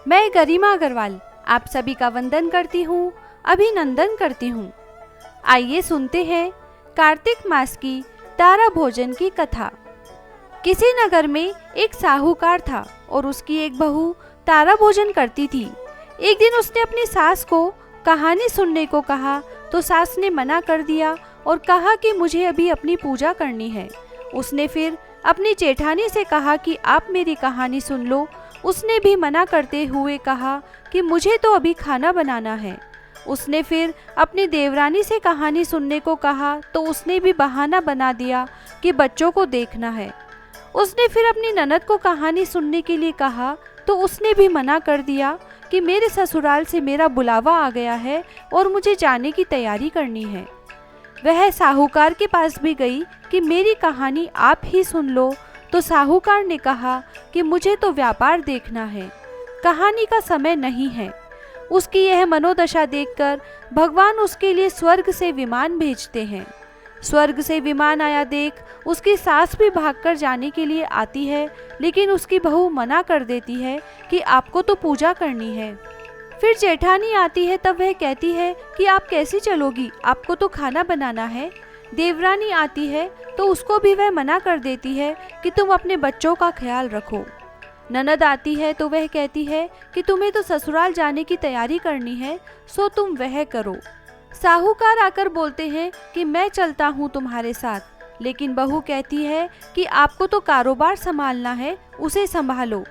मैं गरिमा अग्रवाल आप सभी का वंदन करती हूँ, अभिनंदन करती हूँ। आइए सुनते हैं कार्तिक मास की तारा भोजन की कथा। किसी नगर में एक साहूकार था और उसकी एक बहू तारा भोजन करती थी। एक दिन उसने अपनी सास को कहानी सुनने को कहा तो सास ने मना कर दिया और कहा कि मुझे अभी अपनी पूजा करनी है। उसने फिर अपनी जेठानी से कहा कि आप मेरी कहानी सुन लो। उसने भी मना करते हुए कहा कि मुझे तो अभी खाना बनाना है। उसने फिर अपनी देवरानी से कहानी सुनने को कहा तो उसने भी बहाना बना दिया कि बच्चों को देखना है। उसने फिर अपनी ननद को कहानी सुनने के लिए कहा तो उसने भी मना कर दिया कि मेरे ससुराल से मेरा बुलावा आ गया है और मुझे जाने की तैयारी करनी है। वह साहूकार के पास भी गई कि मेरी कहानी आप ही सुन लो, तो साहूकार ने कहा कि मुझे तो व्यापार देखना है, कहानी का समय नहीं है। उसकी यह मनोदशा देखकर भगवान उसके लिए स्वर्ग से विमान भेजते हैं। स्वर्ग से विमान आया देख उसकी सास भी भागकर जाने के लिए आती है, लेकिन उसकी बहू मना कर देती है कि आपको तो पूजा करनी है। फिर जेठानी आती है, तब वह कहती है कि आप कैसे चलोगी, आपको तो खाना बनाना है। देवरानी आती है तो उसको भी वह मना कर देती है कि तुम अपने बच्चों का ख्याल रखो। ननद आती है तो वह कहती है कि तुम्हें तो ससुराल जाने की तैयारी करनी है, सो तुम वह करो। साहूकार आकर बोलते हैं कि मैं चलता हूँ तुम्हारे साथ, लेकिन बहू कहती है कि आपको तो कारोबार संभालना है, उसे संभालो।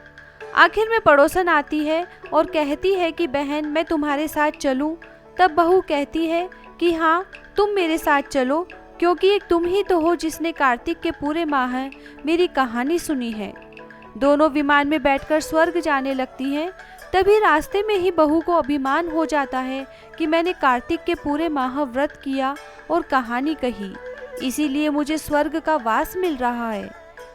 आखिर में पड़ोसन आती है और कहती है कि बहन मैं तुम्हारे साथ चलूं। तब बहू कहती है कि हाँ तुम मेरे साथ चलो, क्योंकि एक तुम ही तो हो जिसने कार्तिक के पूरे माह मेरी कहानी सुनी है। दोनों विमान में बैठकर स्वर्ग जाने लगती हैं। तभी रास्ते में ही बहू को अभिमान हो जाता है कि मैंने कार्तिक के पूरे माह व्रत किया और कहानी कही, इसीलिए मुझे स्वर्ग का वास मिल रहा है।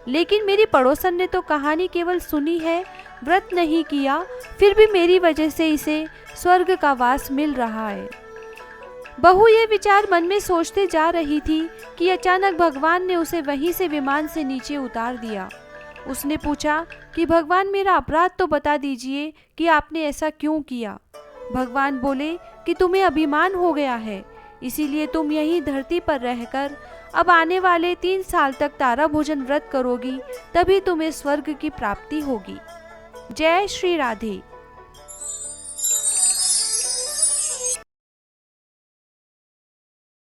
लेकिन मेरी पड़ोसन ने तो कहानी केवल सुनी है, व्रत नहीं किया, फिर भी मेरी वजह से इसे स्वर्ग का वास मिल रहा है। बहू ये विचार मन में सोचते जा रही थी कि अचानक भगवान ने उसे वहीं से विमान से नीचे उतार दिया। उसने पूछा कि भगवान मेरा अपराध तो बता दीजिए कि आपने ऐसा क्यों किया। भगवान बोले कि तुम्हें अभिमान हो गया है, इसीलिए तुम यहीं धरती पर रहकर अब आने वाले 3 साल तक तारा भोजन व्रत करोगी, तभी तुम्हें स्वर्ग की प्राप्ति होगी। जय श्री राधे।